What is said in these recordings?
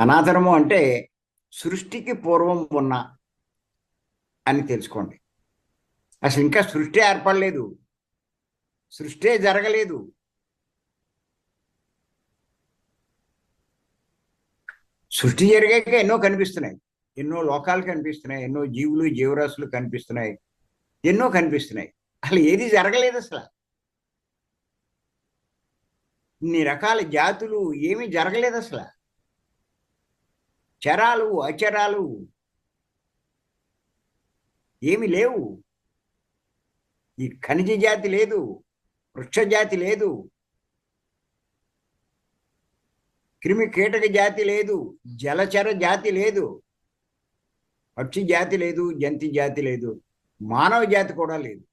సనాతనము అంటే సృష్టికి పూర్వం ఉన్న అని తెలుసుకోండి. అసలు ఇంకా సృష్టి ఏర్పడలేదు, సృష్టి జరగలేదు. సృష్టి జరిగాక ఎన్నో కనిపిస్తున్నాయి, ఎన్నో లోకాలు కనిపిస్తున్నాయి, ఎన్నో జీవులు జీవరాశులు కనిపిస్తున్నాయి, ఎన్నో కనిపిస్తున్నాయి. అసలు ఏది జరగలేదు అసలు. ఇన్ని రకాల జాతులు ఏమీ జరగలేదు అసలు. చరాలు అచరాలు ఏమి లేవు. ఈ ఖనిజ జాతి లేదు, వృక్ష జాతి లేదు, క్రిమి కీటక జాతి లేదు, జలచర జాతి లేదు, పక్షి జాతి లేదు, జంతు జాతి లేదు, మానవ జాతి కూడా లేదు.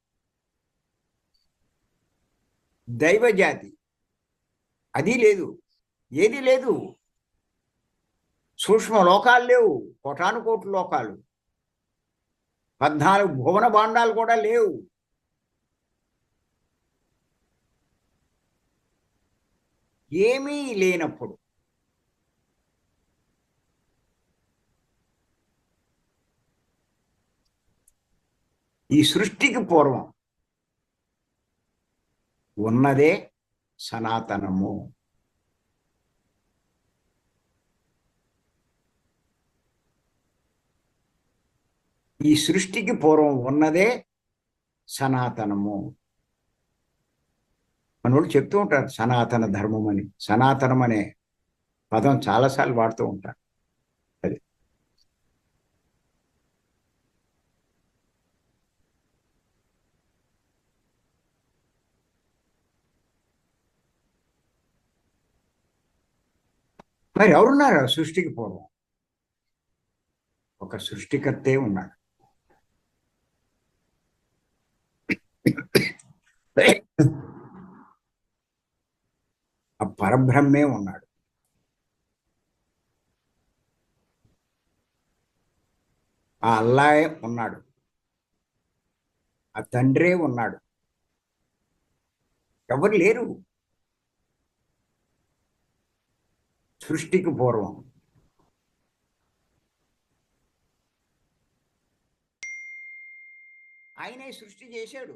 దైవ జాతి అది లేదు, ఏది లేదు. సూక్ష్మ లోకాలు లేవు, కోటాను కోట్ల లోకాలు, 14 భువన భాండాలు కూడా లేవు. ఏమీ లేనప్పుడు ఈ సృష్టికి పూర్వం ఉన్నదే సనాతనము. ఈ సృష్టికి పూర్వం ఉన్నదే సనాతనము. మనోళ్ళు చెప్తూ ఉంటారు సనాతన ధర్మం అని. సనాతనం అనే పదం చాలాసార్లు వాడుతూ ఉంటారు. అది మరి ఎవరున్నారు సృష్టికి పూర్వం? ఒక సృష్టికర్తే ఉన్నాడు. ఆ పరబ్రహ్మే ఉన్నాడు. ఆ అల్లాయే ఉన్నాడు. ఆ తండ్రే ఉన్నాడు. ఎవరు లేరు సృష్టికి పూర్వం. ఆయనే సృష్టి చేశాడు.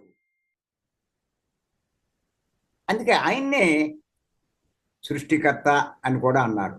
అందుకే ఆయన్నే సృష్టికర్త అని కూడా అన్నారు.